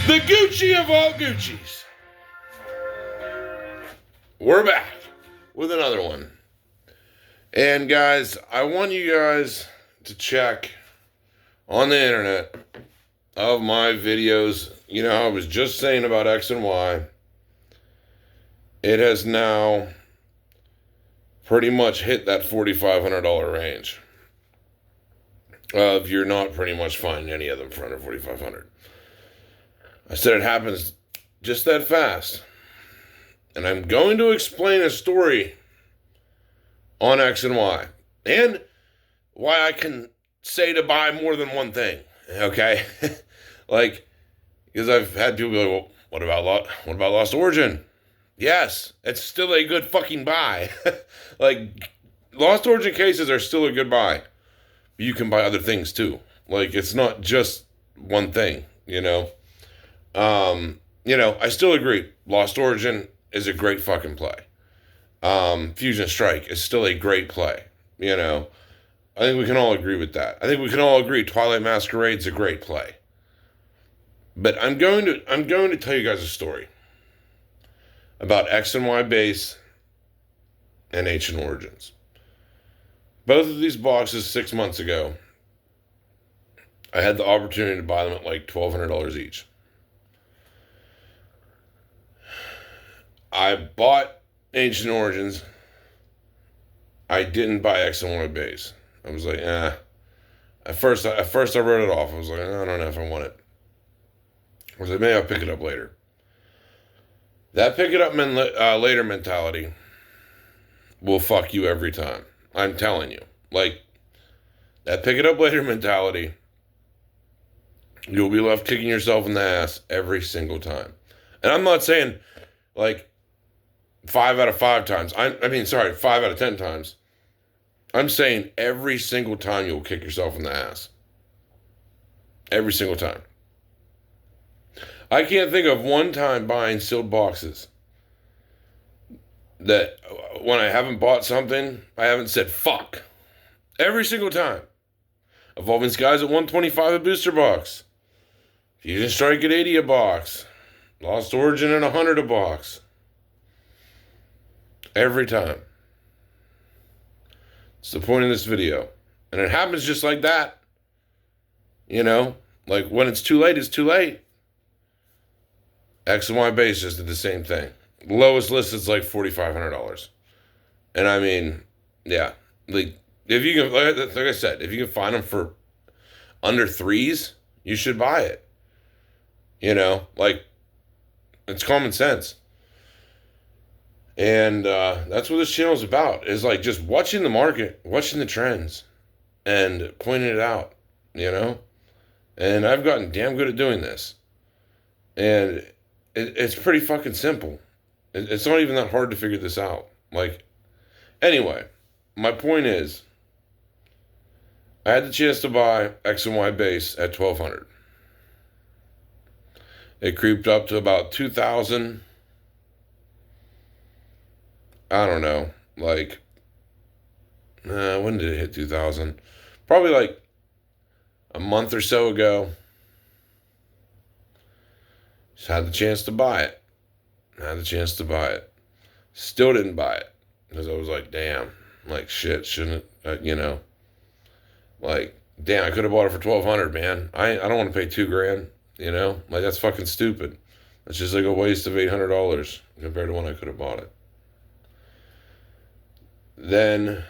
The Gucci of all Gucci's. We're back with another one. And guys, I want you guys to check on the internet of my videos. You know, I was just saying about X and Y. It has now pretty much hit that $4,500 range. If you're not pretty much finding any of them for under $4,500. I said it happens just that fast. And I'm going to explain a story on X and Y. And why I can say to buy more than one thing. Okay? Like, because I've had people be like, well, what about Lost Origin? Yes, it's still a good fucking buy. Like, Lost Origin cases are still a good buy. But you can buy other things too. Like, it's not just one thing, you know? I still agree. Lost Origin is a great fucking play. Fusion Strike is still a great play. You know, I think we can all agree with that. I think we can all agree Twilight Masquerade's a great play. But I'm going to tell you guys a story about X and Y base and Ancient Origins. Both of these boxes 6 months ago, I had the opportunity to buy them at like $1,200 each. I bought Ancient Origins. I didn't buy X and Y base. I was like, At first I wrote it off. I was like, I don't know if I want it. I was like, maybe I'll pick it up later. That pick it up later mentality will fuck you every time. I'm telling you. Like, that pick it up later mentality, you'll be left kicking yourself in the ass every single time. And I'm not saying, like, 5 out of 5 times. 5 out of 10 times. I'm saying every single time you'll kick yourself in the ass. Every single time. I can't think of one time buying sealed boxes that when I haven't bought something, I haven't said fuck. Every single time. Evolving Skies at $125 a booster box. Fusion Strike at $80 a box. Lost Origin at $100 a box. Every time. It's the point of this video. And it happens just like that. You know? Like, when it's too late, it's too late. X and Y base just did the same thing. Lowest list is like $4,500. And I mean, yeah. Like, if you can, like I said, if you can find them for under $3s, you should buy it. You know? Like, it's common sense. And that's what this channel is about, is like just watching the market, watching the trends, and pointing it out, you know? And I've gotten damn good at doing this. And it's pretty fucking simple. It's not even that hard to figure this out. Like, anyway, my point is, I had the chance to buy X and Y base at $1,200. It creeped up to about $2,000. I don't know, like, when did it hit 2,000? Probably like a month or so ago. Just had the chance to buy it. Still didn't buy it. Because I was like, damn, like, shit, shouldn't it, like, damn, I could have bought it for $1,200, man. I don't want to pay $2,000, you know? Like, that's fucking stupid. It's just like a waste of $800 compared to when I could have bought it. Then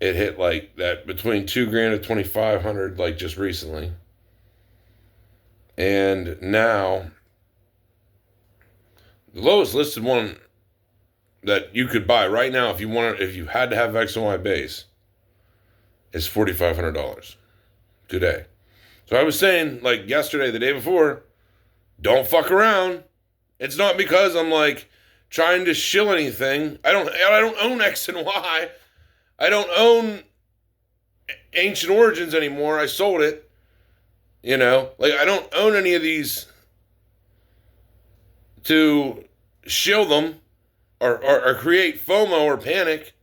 it hit like that between $2,000 and $2,500, like just recently. And now the lowest listed one that you could buy right now if you had to have X and Y base is $4,500 today. So I was saying, like, yesterday, the day before, don't fuck around. It's not because I'm like trying to shill anything. I don't own X and Y. I don't own Ancient Origins anymore. I sold it. You know, like, I don't own any of these to shill them or create FOMO or panic.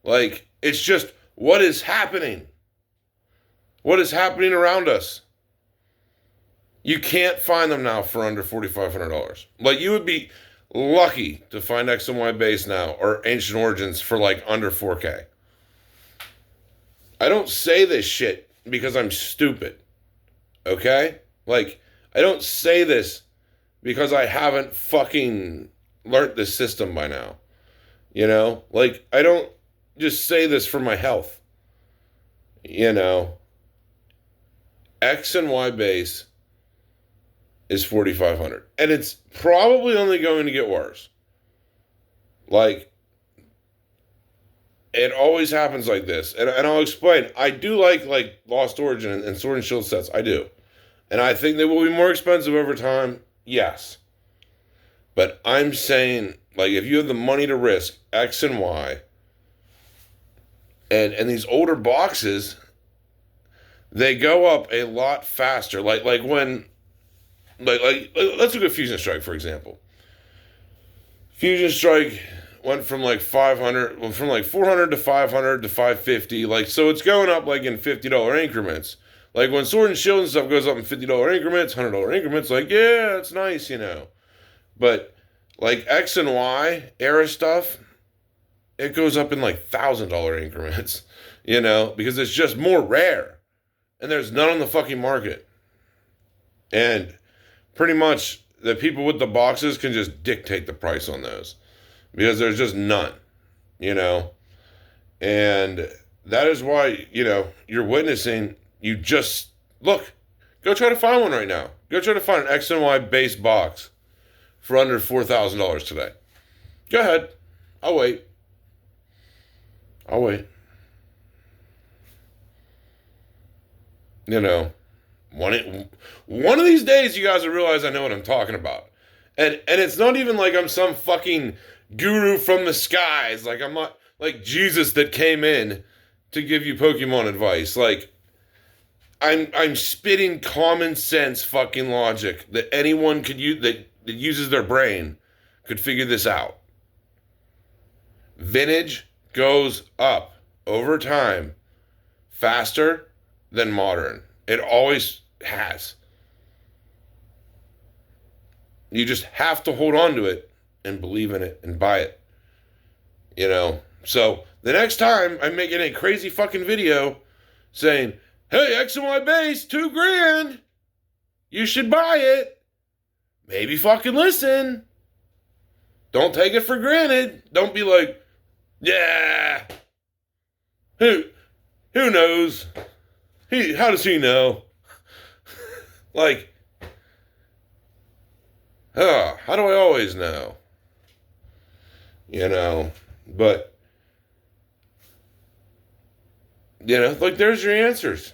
Like, it's just what is happening. What is happening around us? You can't find them now for under $4,500. Like, you would be lucky to find X and Y base now or Ancient Origins for like under 4K. I don't say this shit because I'm stupid. Okay? Like, I don't say this because I haven't fucking learned this system by now. You know? Like, I don't just say this for my health. You know? X and Y base is 4,500. And it's probably only going to get worse. Like, it always happens like this. And I'll explain. I do like Lost Origin and Sword and Shield sets. I do. And I think they will be more expensive over time. Yes. But I'm saying, like, if you have the money to risk X and Y, and these older boxes, they go up a lot faster. Like when, like let's look at Fusion Strike, for example. Fusion Strike went from like 500, from like 400 to 500 to 550. Like, so it's going up like in $50 increments. Like when Sword and Shield and stuff goes up in $50 increments, $100 increments, like, yeah, it's nice, you know. But like X and Y era stuff, it goes up in like $1,000 increments, you know, because it's just more rare. And there's none on the fucking market. And pretty much the people with the boxes can just dictate the price on those. Because there's just none, you know. And that is why, you know, you're witnessing, you just, look, go try to find one right now. Go try to find an X and Y base box for under $4,000 today. Go ahead. I'll wait. You know, one of these days you guys will realize I know what I'm talking about. And it's not even like I'm some fucking guru from the skies. Like, I'm not like Jesus that came in to give you Pokemon advice. Like, I'm spitting common sense fucking logic that anyone could use, that uses their brain could figure this out. Vintage goes up over time faster than modern. It always has. You just have to hold on to it and believe in it and buy it. You know? So the next time I'm making a crazy fucking video saying, hey, X and Y base, $2,000. You should buy it. Maybe fucking listen. Don't take it for granted. Don't be like, yeah. Who knows? How does he know? Like, how do I always know? You know, but, you know, like, there's your answers.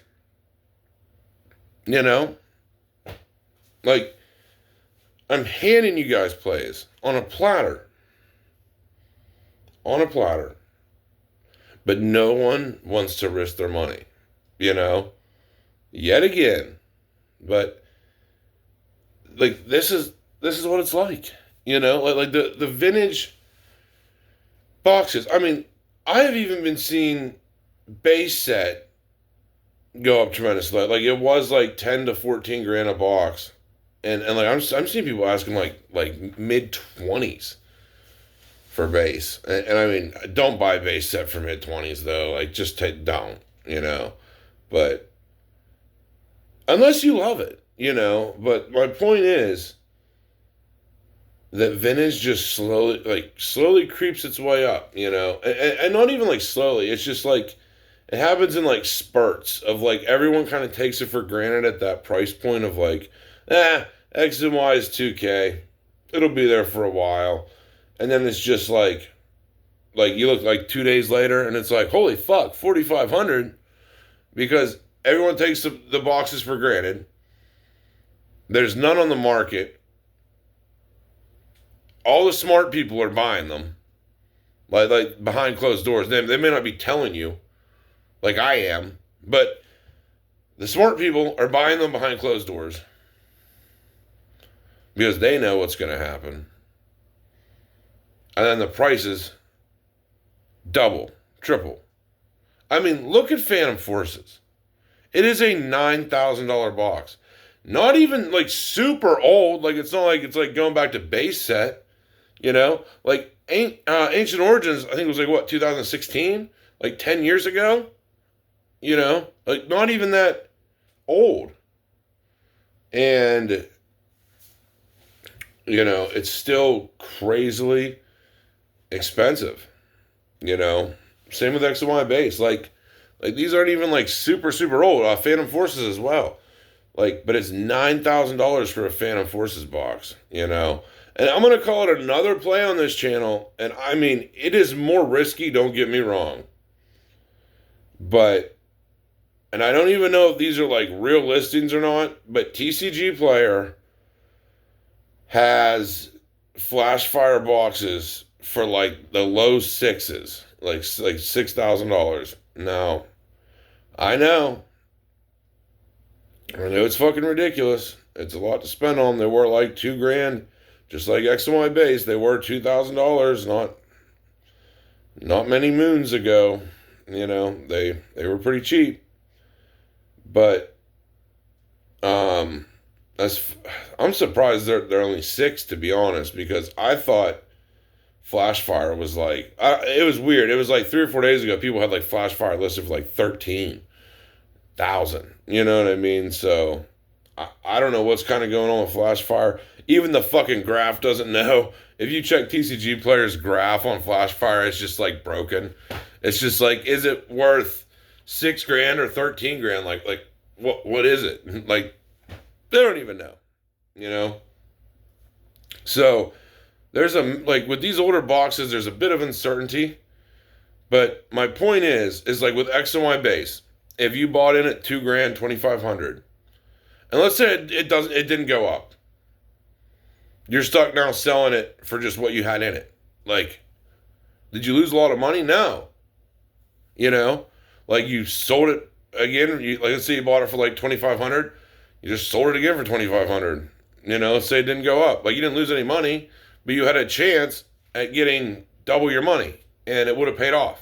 You know? Like, I'm handing you guys plays on a platter. On a platter. But no one wants to risk their money. You know? Yet again. But, like, this is what it's like. You know? Like the vintage boxes. I mean, I have even been seeing base set go up tremendously. Like, it was like 10 to 14 grand a box. And like, I'm seeing people asking like mid-20s for base. And I mean, don't buy base set for mid-20s though. Like, just don't, you know. But unless you love it, you know. But my point is that vintage just slowly creeps its way up, you know. And not even like slowly. It's just like, it happens in like spurts of like, everyone kind of takes it for granted at that price point of like, X and Y is 2K. It'll be there for a while. And then it's just like you look like 2 days later and it's like, holy fuck, 4,500. Because everyone takes the boxes for granted. There's none on the market. All the smart people are buying them. Like behind closed doors. They may not be telling you, like I am, but the smart people are buying them behind closed doors. Because they know what's going to happen. And then the prices double, triple. I mean, look at Phantom Forces. It is a $9,000 box. Not even like super old. Like it's not like it's like going back to base set. Like Ancient Origins. I think it was like what 2016, like 10 years ago. Like not even that old. And it's still crazily expensive. Same with X and Y base. Like these aren't even like super super old. Phantom Forces as well. Like, but it's $9,000 for a Phantom Forces box. And I'm gonna call it another play on this channel. And I mean, it is more risky. Don't get me wrong. But, and I don't even know if these are like real listings or not. But TCG Player has flash fire boxes for like the low sixes, like $6,000. Now, I know it's fucking ridiculous. It's a lot to spend on them. They were like $2,000, just like X and Y base. They were $2,000 not many moons ago. They were pretty cheap, but I'm surprised they're only 6, to be honest, because I thought Flashfire was like it was weird. It was like 3 or 4 days ago people had like Flashfire listed for like 13,000. You know what I mean? So I don't know what's kind of going on with Flashfire. Even the fucking graph doesn't know. If you check TCG Player's graph on Flashfire, it's just like broken. It's just like, is it worth $6,000 or $13,000? Like what is it? Like they don't even know. So there's like with these older boxes, there's a bit of uncertainty. But my point is like with X and Y base, if you bought in at $2,000, $2,500, and let's say it didn't go up, you're stuck now selling it for just what you had in it. Like, did you lose a lot of money? No. Like you sold it again. Like let's say you bought it for like $2,500, you just sold it again for $2,500. Let's say it didn't go up. Like you didn't lose any money, but you had a chance at getting double your money, and it would have paid off.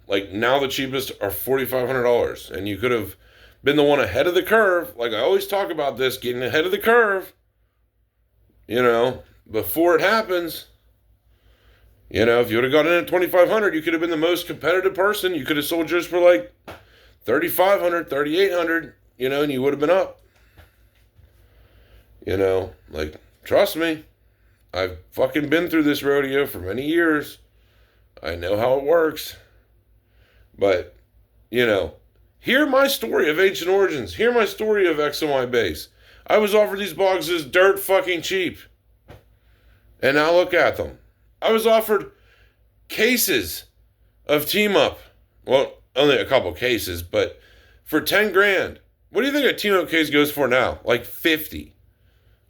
Like now the cheapest are $4,500, and you could have been the one ahead of the curve. Like I always talk about this, getting ahead of the curve. Before it happens. If you would have gotten in at $2,500, you could have been the most competitive person. You could have sold yours for like $3,500, $3,800, and you would have been up. Like, trust me, I've fucking been through this rodeo for many years. I know how it works. But, hear my story of Ancient Origins. Hear my story of X and Y base. I was offered these boxes dirt fucking cheap. And now look at them. I was offered cases of Team Up. Well, only a couple cases, but for $10,000. What do you think a Team Up case goes for now? Like 50.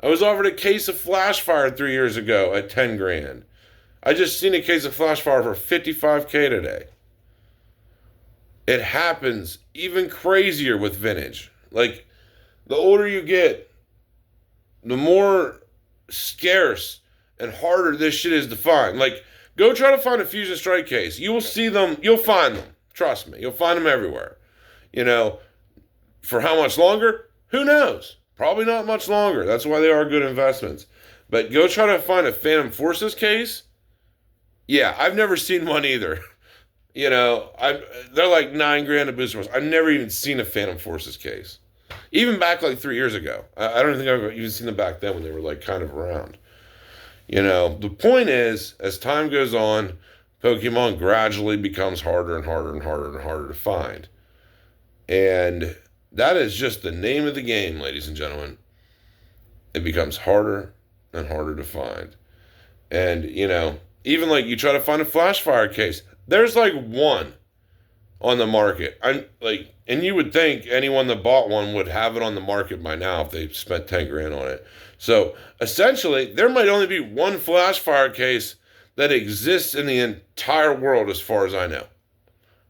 I was offered a case of Flashfire 3 years ago at $10,000. I just seen a case of Flashfire for $55,000 today. It happens even crazier with vintage. Like, the older you get, the more scarce and harder this shit is to find. Like, go try to find a Fusion Strike case. You will see them. You'll find them. Trust me. You'll find them everywhere. For how much longer? Who knows? Probably not much longer. That's why they are good investments. But go try to find a Phantom Forces case. Yeah, I've never seen one either. They're like $9,000 a booster. I've never even seen a Phantom Forces case. Even back like 3 years ago. I don't think I've even seen them back then when they were like kind of around. The point is, as time goes on, Pokemon gradually becomes harder and harder and harder and harder to find. And that is just the name of the game, ladies and gentlemen. It becomes harder and harder to find. And, even like you try to find a Flashfire case, there's like one on the market. And you would think anyone that bought one would have it on the market by now if they spent $10,000 on it. So essentially, there might only be one Flashfire case that exists in the entire world, as far as I know.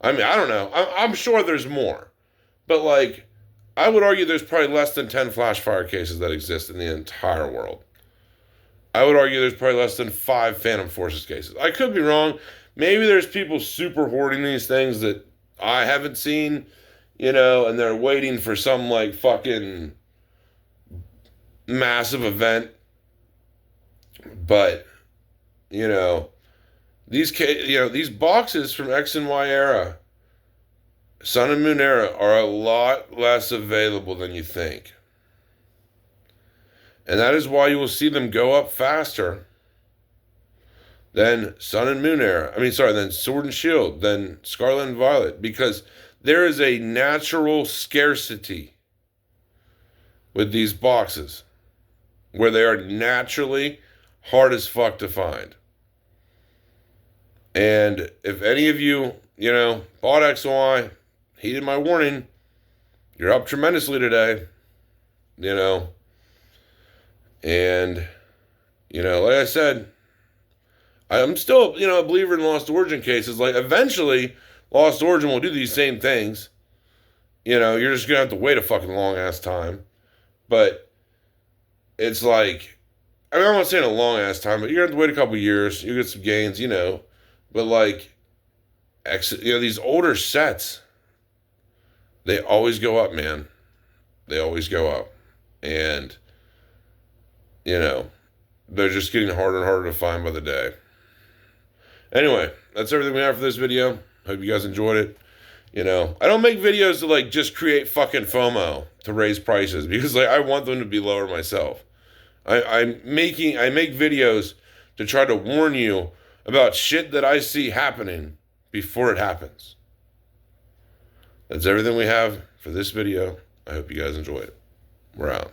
I mean, I don't know. I'm sure there's more, but like, I would argue there's probably less than 10 Flashfire cases that exist in the entire world. I would argue there's probably less than 5 Phantom Forces cases. I could be wrong. Maybe there's people super hoarding these things that I haven't seen, and they're waiting for some like fucking massive event. But, these boxes from X and Y era, Sun and Moon era, are a lot less available than you think. And that is why you will see them go up faster than Sun and Moon era. Than Sword and Shield, than Scarlet and Violet, because there is a natural scarcity with these boxes where they are naturally hard as fuck to find. And if any of you, bought X and Y, heeded my warning, you're up tremendously today, And, like I said, I'm still, a believer in Lost Origin cases. Like, eventually, Lost Origin will do these same things. You're just going to have to wait a fucking long-ass time. But it's like, I'm not saying a long-ass time, but you're going to have to wait a couple years. You get some gains, But, like, these older sets, they always go up, man. They always go up. And, they're just getting harder and harder to find by the day. Anyway, that's everything we have for this video. Hope you guys enjoyed it. I don't make videos to like just create fucking FOMO to raise prices, because like I want them to be lower myself. I make videos to try to warn you about shit that I see happening before it happens. That's everything we have for this video. I hope you guys enjoyed it. We're out.